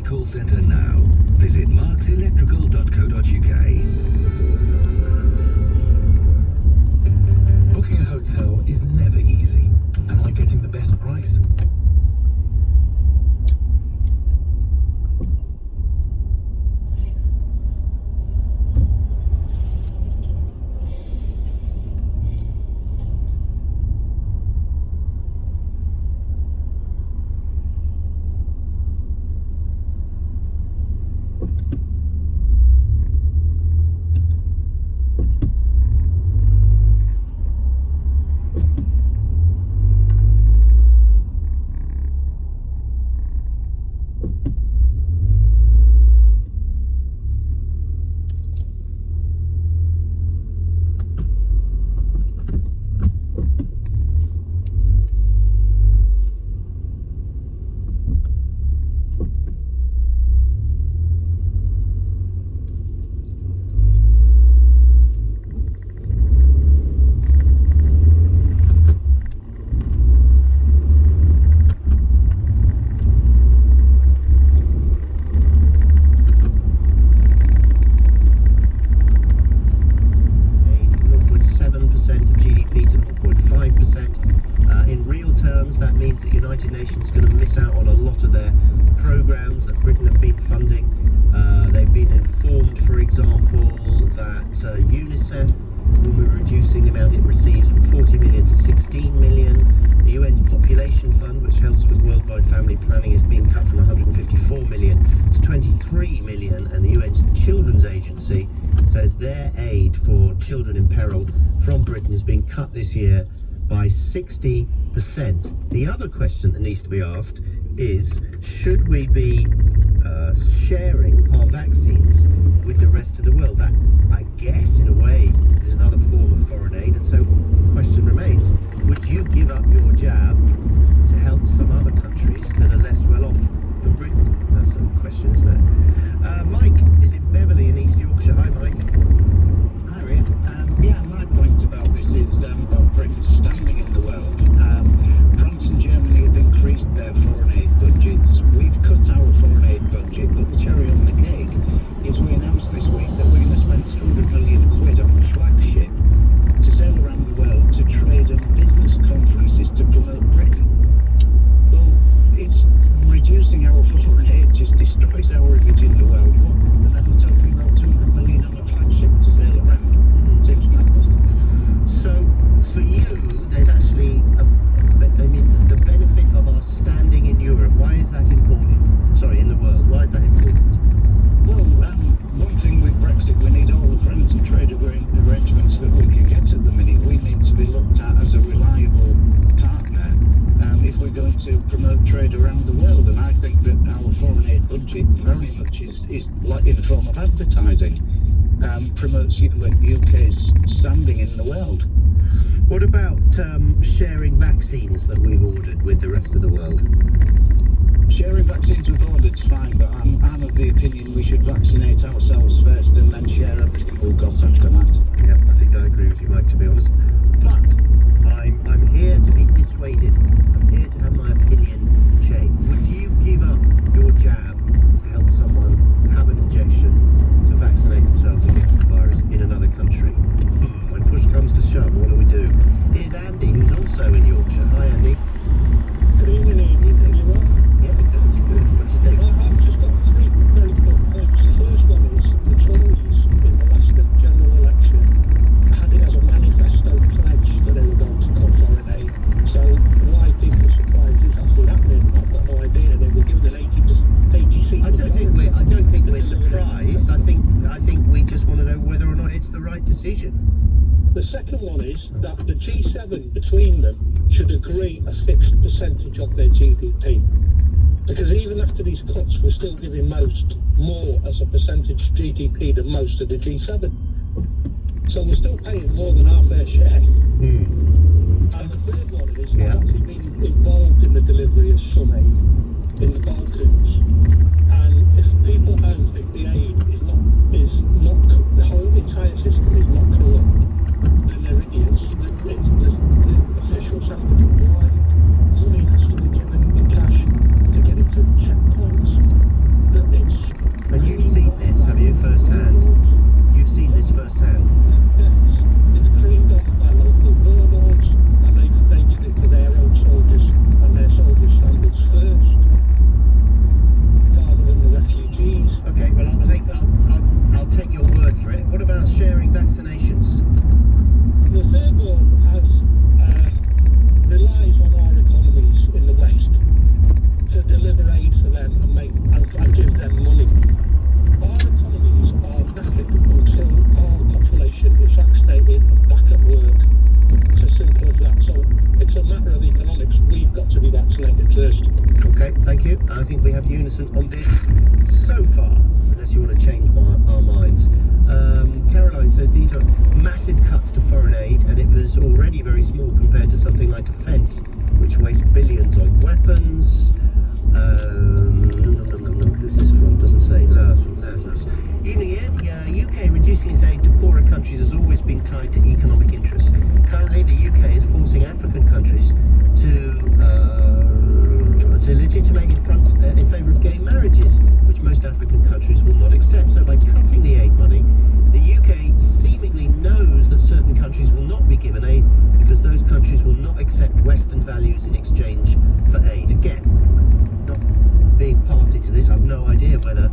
private call centre now. Visit markselectrical.co.uk. Booking a hotel is never easy. Am I getting the best price? That means that the United Nations is going to miss out on a lot of their programs that Britain have been funding. They've been informed, for example, that UNICEF will be reducing the amount it receives from 40 million to 16 million. The UN's Population Fund, which helps with worldwide family planning, is being cut from 154 million to 23 million. And the UN's Children's Agency says their aid for children in peril from Britain is being cut this year by 60%. The other question that needs to be asked is, should we be sharing our vaccines with the rest of the world? That, I guess, in a way, is another form of foreign aid. And so the question remains, would you give up your jab to help some other countries that are less well off than Britain? That's a question, isn't it? Mike is in Beverley in East Yorkshire. Hi, Mike. Hi, Rick. Yeah, my point about this is about Britain's standing in the world. France and Germany have increased their foreign aid budgets. We've cut our foreign aid budget, but the cherry on the cake is we announced this week that we're going to spend 100 million quid on a flagship to sail around the world to trade and business conferences to promote Britain. Well, it's reducing our foreign aid just destroys our image in the world. And then we're talking about 200 million on a flagship to sail around. Seems madness. So, for you, there's actually the benefit of our standing in Europe. Why is that important? Sorry, in the world. Why is that important? Well, one thing with Brexit, we need all the friends and trade arrangements that we can get at the minute. We need to be looked at as a reliable partner if we're going to promote trade around the world. And I think that our foreign aid budget very much is like in the form of advertising, promotes UK's standing in the world. What about sharing vaccines that we've ordered with the rest of the world? Sharing vaccines with ordered is fine, but I'm of the opinion we should vaccinate ourselves first and then share everything we've got after that. Yeah, I think I agree with you, Mike, to be honest. But I'm here to be dissuaded. I'm here to have my opinion changed. Would you give up your jab to help someone have an injection to vaccinate themselves against the virus in another country? When push comes to shove, what do we do? Here's Andy, who's also in Yorkshire. Hi, Andy. Good evening. Yeah, good. What do you think? I've just got three very quick points. The first one is the Tories in the last general election had it as a manifesto pledge that they were going to cut foreign aid. So why people are surprised is actually happening, I've got no idea. They were given an 80 seat. I don't think we're surprised. I think we just want to know whether or not it's the right decision. The second one is that the G7 between them should agree a fixed percentage of their GDP. Because even after these cuts, we're still giving more as a percentage GDP than most of the G7. So we're still paying more than our fair share. And the third one is I've actually been involved in the delivery of some aid in the Balkans. And if people don't think the aid is not the whole entire system is not corrupt, then they're idiots. The officials have to be blind. Money has to be given in cash to get into checkpoints. The unison on this so far, unless you want to change our minds. Caroline says these are massive cuts to foreign aid, and it was already very small compared to something like defence, which wastes billions on weapons. Who's this from? Doesn't say. Lars from Lazarus. Evening, Ed. UK reducing its aid to poorer countries has always been tied to economic interests. Currently, the UK is forcing African countries to legitimate in favour of gay marriages, which most African countries will not accept. So by cutting the aid money, the UK seemingly knows that certain countries will not be given aid because those countries will not accept Western values in exchange for aid. Again, not being party to this, I've no idea whether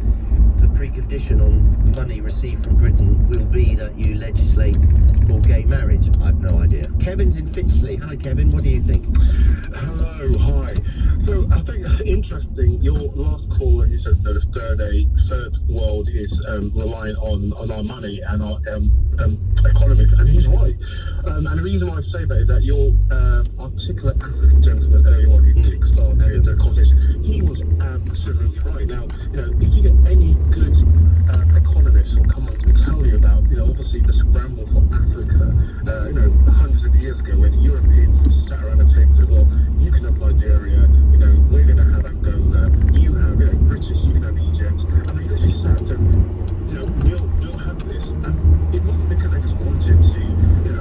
the precondition on money received from Britain will be that you legislate for gay marriage. I've no idea. Kevin's in Finchley. Hi Kevin, what do you think? Hello, hi. So I think it's interesting, your last caller, you said that the third world is relying on our money and our economy, and he's right. And the reason why I say that is that your particular African gentleman earlier on who kick-started the conversation, he was absolutely right. Now, if you get any good economists will come on to tell you about, obviously the scramble for Africa, hundreds of years ago when Europeans sat around the table and said, well, you can have Nigeria, we're going to have Angola, you have, British, you can have Egypt. I mean, they just sat and, we'll have this. And it wasn't because they just wanted to,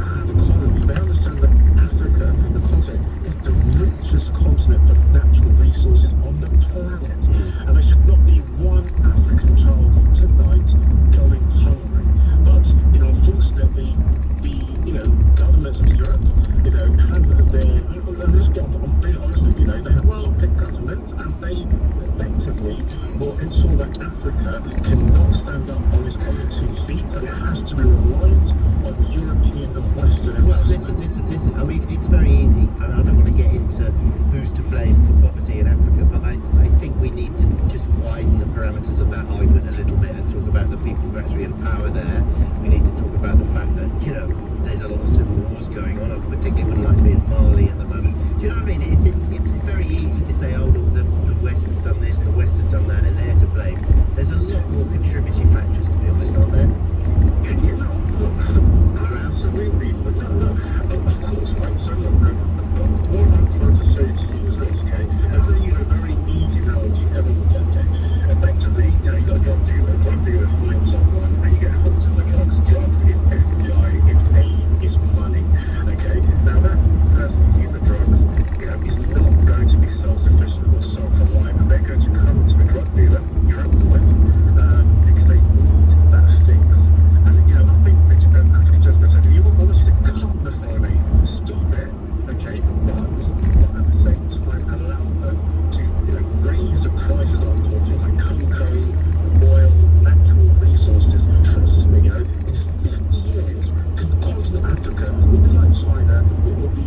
have economy. They understand that Africa, the continent, is the richest continent for natural resources on the planet. And there should not be one African child tonight going hungry. But, unfortunately, the governments of Europe, have their, I'm being honest with you, they have puppet governments, and they effectively will ensure that Africa cannot stand up on its own 2 feet, and it has to be reliant on European and Western. Well, listen. I mean, it's very easy, and I don't want to get into who's to blame for poverty in Africa, but I think we need to just widen the parameters of that argument a little bit and talk about the people who are actually in power there. We need to talk about the fact that, there's a lot of civil wars going on. I particularly wouldn't like to be in Mali at the moment. Do you know what I mean? It's very easy to say, oh, the West has done this, the West has done that, and they're to blame. There's a lot more contributory factors, to be honest, aren't there? Drought. Absolutely. But of course, right. So what I'm trying to say to you is this, okay? As a very easy analogy, everyone can take. Effectively, you got a drug dealer finds someone, and you get hooked in the drugs. Drug is FBI, it's aid, it's money. Okay? Now that person using the drugs, is not going to be self-sufficient or self-reliant. They're going to come to the drug dealer, trap the West, because they need that fix. And I think African gentlemen said, you will obviously cut the foreign aid, stop it, okay, but at the same time allow them to, raise the prices on something like cocoa, oil, natural resources. Trust me, in 50 years, the continent of Africa will be like China, it will be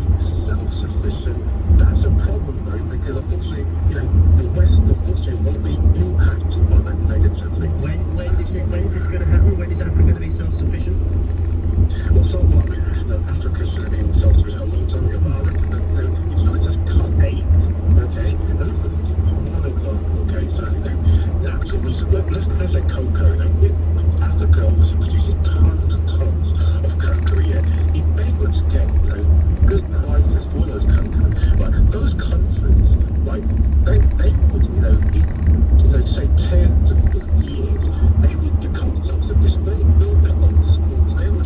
self-sufficient. That's a problem though, because unfortunately, the West unfortunately will be impacted by that negatively. When is this going to happen? When is Africa going to be self-sufficient? Well, so what? Africa should have been self-sufficient a long time ago. But I reckon that it's not just cut aid, okay? And this is one example, okay? So, natural resources. Let's say cocoa. Africa obviously produces tons and tons of cocoa a year. If they were to get, good prices for those cocoa, but those countries, right, they would, in, say 10 to 50 years, they would become self-sufficient. They would build their own schools. They would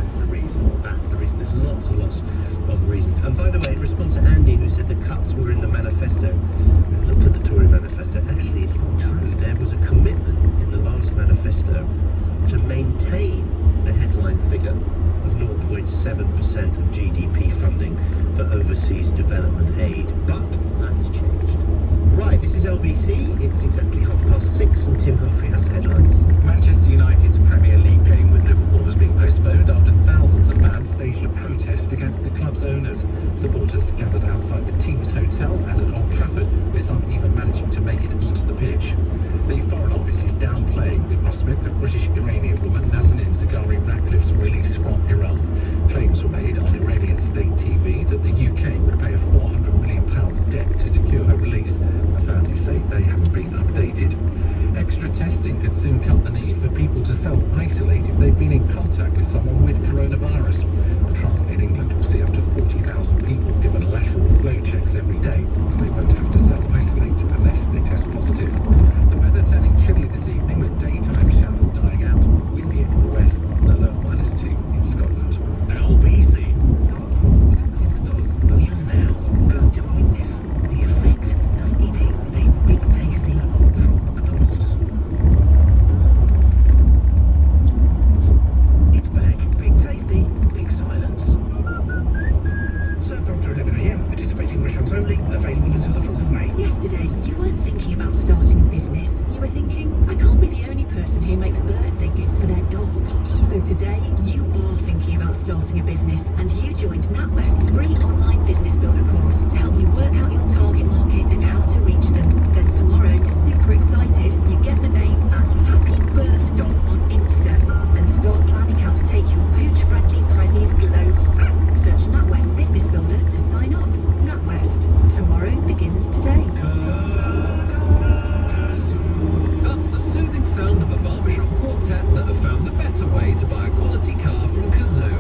That's the reason. That's the reason. There's lots and lots of reasons. And by the way, in response to Andy, who said the cuts were in the manifesto, we've looked at the Tory manifesto. Actually, it's not true. There was a commitment in the last manifesto to maintain the headline figure of 0.7% of GDP funding for overseas development aid. But that has changed. Right, this is LBC. It's exactly 6:30 and Tim Humphrey has the headlines. Manchester United's Premier League game with Liverpool has been postponed after thousands of fans staged a protest against the club's owners. Supporters gathered outside the team's hotel and at Old Trafford, with some even managing to make it onto the pitch. The Foreign Office is downplaying the prospect of British-Iranian woman Nazanin Zaghari-Ratcliffe's release from Iran. Claims were made on Iranian state TV that the UK would pay a £400 million debt to secure her release. Her family say they haven't been updated. Extra testing could soon cut the need for people to self-isolate if they've been in contact with someone with coronavirus. A trial in England will see up to 40,000 people given lateral flow checks every day, and they won't have to self-isolate unless they test positive. The weather turning chilly this evening with daytime showers dying out, windier in the west, and alert -2 in Scotland. LBC. We are now going to witness the effect of eating a Big Tasty from McDonald's. It's back. Big Tasty, big silence. Served after 11 AM, participating restaurants only, available until the 4th of May. Yesterday, you weren't thinking about starting a business. You were thinking, I can't be the only person who makes birthday gifts for their dog. So today, you are thinking about starting a business, and you joined NatWest's free online business builder course to help you work out your target market and how to reach them. Then tomorrow, super excited, you get the name at Happy Birth Dog on Insta and start planning how to take your pooch-friendly prezzies global. Search NatWest Business Builder to sign up. NatWest. Tomorrow begins today. That's the soothing sound of a barbershop quartet that have found the better way to buy a quality car from Kazoo.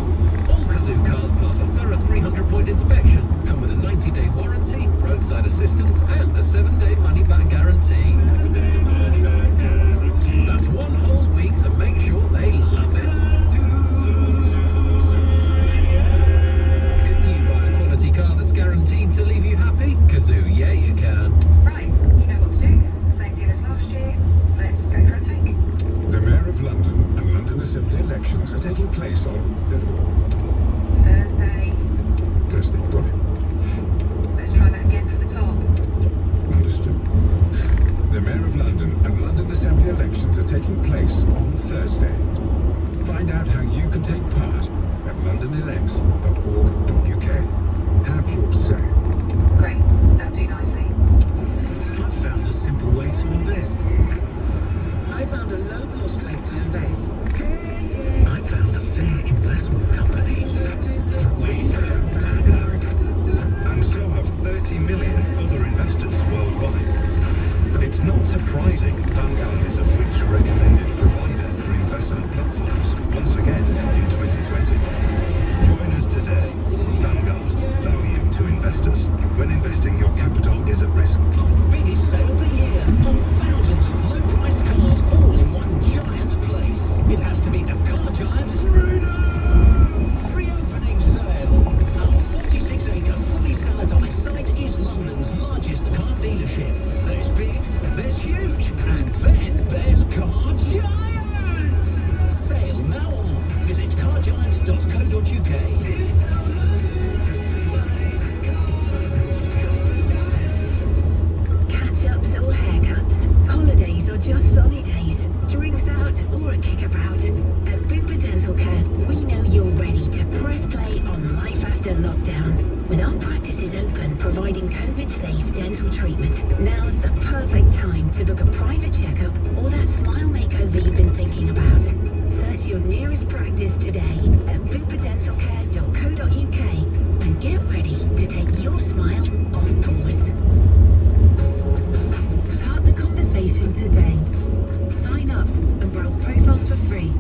All Kazoo cars pass a thorough 300-point inspection, come with a 90-day warranty, roadside assistance, and a 7-day money-back guarantee. That's one whole week to make sure they love it. Can you buy a quality car that's guaranteed to leave you happy? Kazoo, yeah you can. Right, you know what to do. Same deal as last year. Let's go for a take. The Mayor of London and London Assembly elections are taking place on Thursday. Thursday. Got it. Let's try that again from the top. Understood. The Mayor of London and London Assembly elections are taking place on Thursday. Find out how you can take part at londonelects.org.uk. Have your say. Great, that'll do nicely. I've found a simple way to invest. I found a low-cost way to invest. I found a fair investment company. We found Vanguard. And so have 30 million other investors worldwide. It's not surprising Vanguard is a rich recommended provider for investment platforms once again in 2020. Join us today. Vanguard, value to investors. When investing, your capital is at risk. Biggest sale of the year on thousands of low-priced cars all in one giant place. It has to be the car giant pre-opening sale. Our 46-acre fully sanitised site is London's largest car dealership. There's big, there's huge, and then there's car giants. Sale now on. Visit cargiant.co.uk. Catch-ups or haircuts, holidays or just sunny days, drinks out or a kickabout. At Bupa Dental Care, we know you're ready to press play on life after lockdown. With our practices open, providing COVID-safe dental treatment, now's the perfect time to book a private checkup or that smile makeover you've been thinking about. Search your nearest practice today at bupadentalcare.co.uk and get ready to take your smile off pause. Start the conversation today. Sign up and browse profiles for free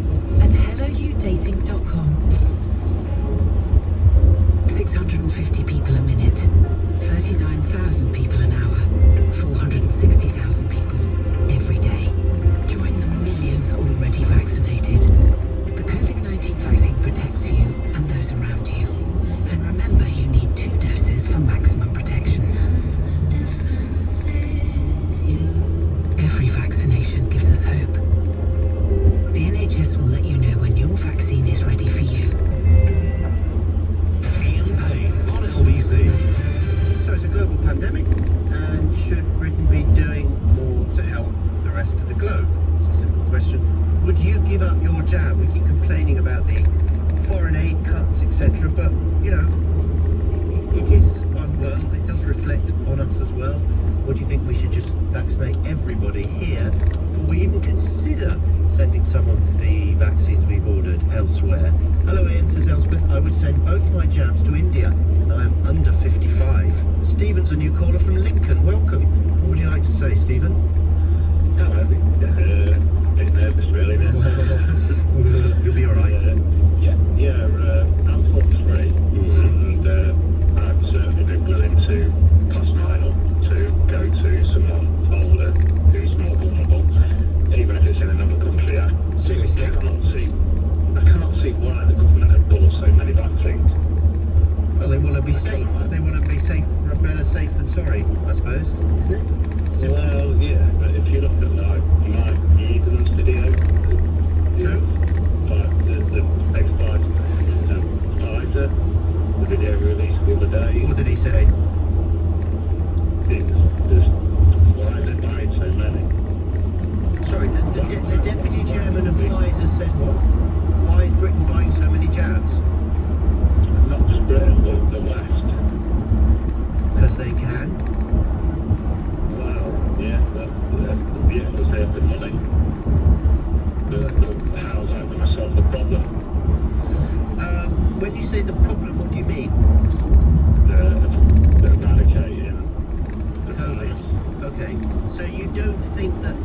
at helloudating.com. 650 people a minute, 39,000 people an hour, 460,000 people every day. Join the millions already vaccinated. The COVID-19 vaccine protects you keep complaining about the foreign aid cuts, etc. But, you know, it is one world. It does reflect on us as well. Or do you think we should just vaccinate everybody here before we even consider sending some of the vaccines we've ordered elsewhere? Hello Ian, says Elspeth. I would send both my jabs to India, and I am under 55. Stephen's a new caller from Lincoln. Welcome. What would you like to say, Stephen? Hello. Bit nervous, really. You'll be all right. I'm 43, and I've certainly been willing to pass mine up to go to someone older who's more vulnerable, even if it's in another country. Seriously? I cannot see why the government have bought so many vaccines. Well, they want to be safe. They want to be safe, better safe than sorry, I suppose, isn't it? Simple. Well, yeah, but if you look at like Mike Eden's video, like the ex-Pfizer, the video released the other day. What did he say? Why are they buying so many? Sorry, the deputy chairman of Pfizer said what? Why is Britain buying so many jabs? Not just Britain, but the West. Because they can. Well, yeah, because they have the money. How's that going to solve the problem? When you say the problem, what do you mean? Eradicating COVID. Okay, so you don't think that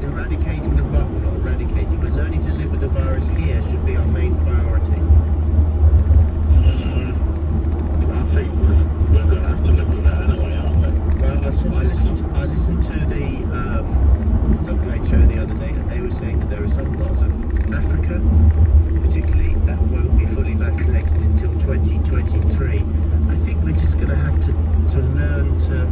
eradicating the virus, well, not eradicating, but learning to live with the virus here should be our main priority? I think we're going to have to live with that anyway, aren't we? Well, I listened to the WHO the other day, and they were saying that there are some parts of Africa, particularly, that won't be fully vaccinated until 2023. I think we're just going to have to learn to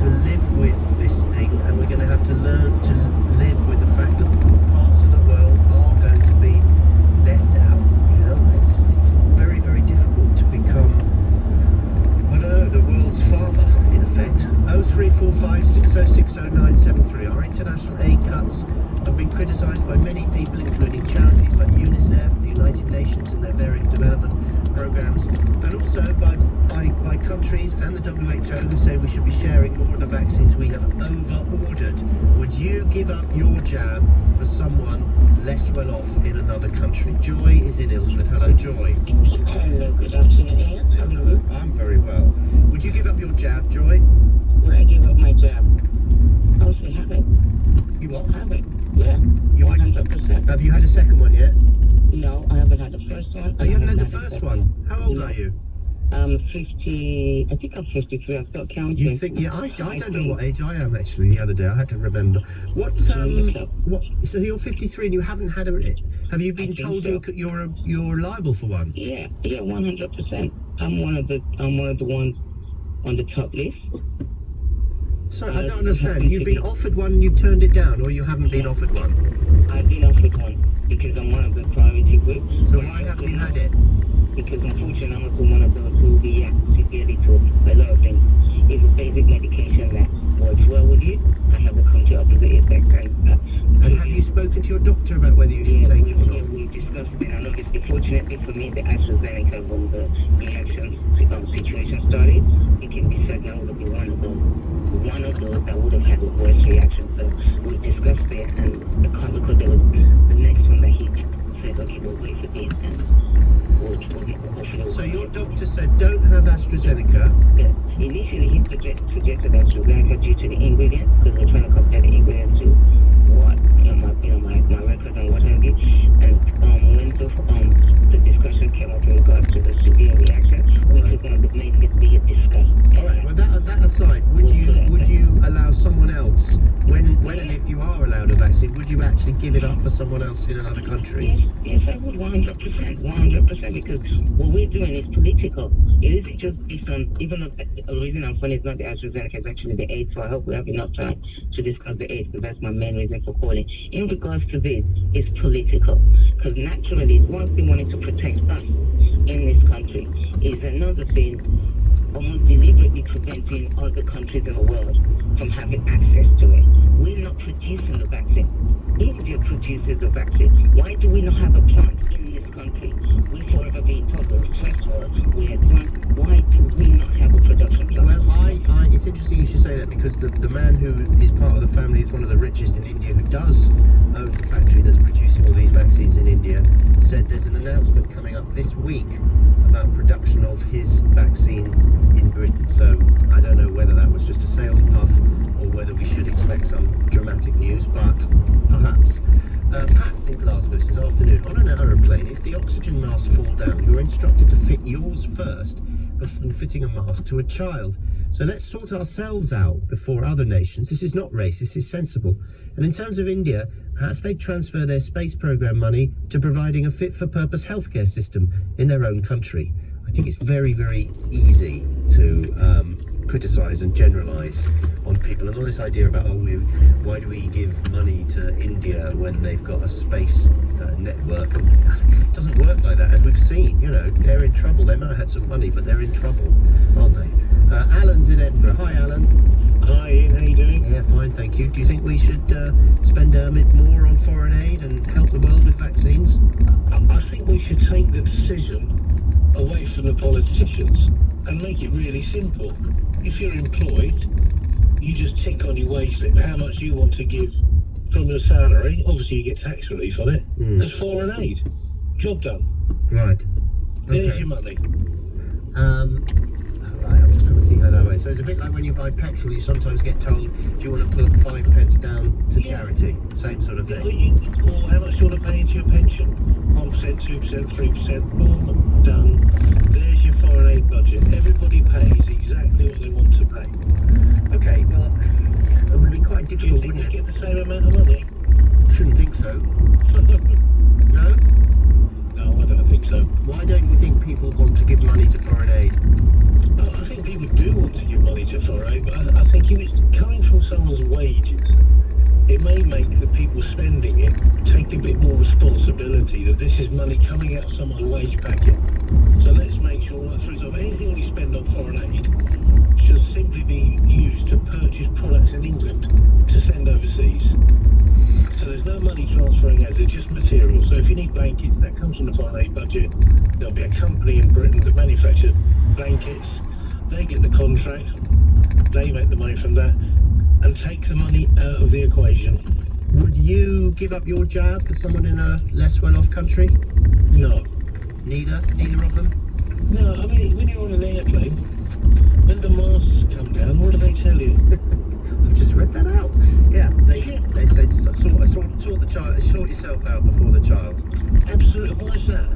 live with this thing, and we're going to have to learn to live with the fact that parts of the world are going to be left out. You know, it's very, very difficult to become, I don't know, the world's farmer, in effect. 0345 6060 Our international aid cuts have been criticised by many people, including charities like UNICEF, the United Nations and their various development programmes, and also by countries and the WHO, who say we should be sharing more of the vaccines we have over-ordered. Would you give up your jab for someone less well off in another country? Joy is in Ilford. Hello, Joy. Hello, good afternoon. Hello. I'm very well. Would you give up your jab, Joy? Would I give up my jab? I would say have it. You what? Have it. Yeah. You 100%. Have you had a second one yet? No, I haven't had the first one. Oh, you haven't had the first one? How old are you? I'm 50. I think I'm 53. I've stopped counting. You think? Yeah, I don't know what age I am actually. The other day I had to remember. What? So you're 53 and you haven't had a? Have you been told so. you're liable for one? Yeah, 100%. I'm one of the ones on the top list. Sorry, I don't understand. You've been offered one and you've turned it down, or you haven't been offered one? I've been offered one because I'm one of the priority groups. So why haven't you had it? Because unfortunately I'm also one of those who react severely to a lot of things. It's a basic medication that works well with you. I have the complete opposite effect. And have you spoken to your doctor about whether you should take it or not? We discussed it, and obviously, fortunately for me, the AstraZeneca, when the election situation started, it can be said that would have been one of those that would have had the worst reaction. So we discussed it, and because there was the next one that he said, okay, we'll wait for this, and so your doctor said don't have AstraZeneca? Yeah. Initially he suggested AstraZeneca due to the ingredients, because we're trying to compare the ingredients to what my records and what have you. And when the discussion came up in regards to the severe reaction, which is one of the main things we had discussed. Alright, well that aside, would you allow someone else, when and if you are allowed a vaccine, would you actually give it up for someone else in another country? Yes, I would 100%, because what we're doing is political. It isn't just based on, even though the reason I'm funny is not the AstraZeneca, it's actually the AIDS, so I hope we have enough time to discuss the AIDS, because that's my main reason for calling. In regards to this, it's political, because naturally it's one thing wanting to protect us in this country, is another thing almost deliberately preventing other countries in the world from having access to it. We're not producing the vaccine. India produces the vaccine. Why do we not have a plant in this country? We're forever being told we're a first world, we're advanced. Why do we not have a production plant? Well, it's interesting you should say that, because the man who is part of the family is one of the richest in India, who does own the factory that's producing all these vaccines in India, said there's an announcement coming up this week about production of his vaccine in Britain. So I don't know whether that was just a sales puff or whether we should expect some dramatic news, but perhaps. Pat's in Glasgow says, afternoon, on an aeroplane, if the oxygen masks fall down, you're instructed to fit yours first before fitting a mask to a child. So let's sort ourselves out before other nations. This is not racist, this is sensible. And in terms of India, perhaps they transfer their space program money to providing a fit-for-purpose healthcare system in their own country. I think it's very, very easy to criticise and generalise on people, and all this idea about why do we give money to India when they've got a space network. It doesn't work like that, as we've seen. You know, they're in trouble. They might have had some money, but they're in trouble, aren't they? Alan's in Edinburgh. Hi, Alan. Hi, Ian, how you doing? Yeah, fine, thank you. Do you think we should spend a bit more on foreign aid and help the world with vaccines? I think we should take the decision away from the politicians and make it really simple. If you're employed, you just tick on your wage slip how much you want to give from your salary. Obviously, you get tax relief on it. That's foreign aid. Job done. Right. There's Okay. your money. Right, I'm just trying to think how that way. So it's a bit like when you buy petrol, you sometimes get told, do you want to put 5 pence down to charity? Same sort of thing. Or how much you want to pay into your pension. 1%, 2%, 3%, boom, done. There's your foreign aid budget. Everybody pays exactly what they want to pay. Okay, well, it would be quite difficult, wouldn't it? Get the same amount of money? Shouldn't think so. No? No, I don't think so. Why don't you think people want to give money to foreign aid? I think people do want to give money to foreign aid, but I think if it's coming from someone's wages, it may make the people spending it take a bit more responsibility that this is money coming out of someone's wage packet. So let's make sure that, for example, anything we spend on foreign aid should simply be used to purchase products in England to send overseas. So there's no money transferring as, it's just material. So if you need blankets, that comes from the foreign aid budget. There'll be a company in Britain that manufactures blankets. They get the contract, they make the money from that, and take the money out of the equation. Would you give up your jab for someone in a less well-off country? No. Neither of them? No, I mean, when you're on an airplane, when the masks come down, what do they tell you? I've just read that out. Yeah, they said sort the child, sort yourself out before the child. Absolutely. Why is that?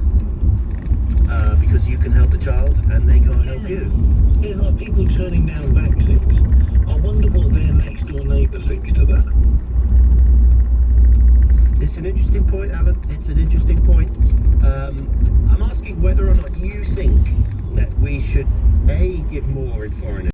Because you can help the child and they can't help you. There's like people turning down vaccines. I wonder what their next door neighbour thinks to that. It's an interesting point, Alan. It's an interesting point. I'm asking whether or not you think that we should, A, give more in foreign aid.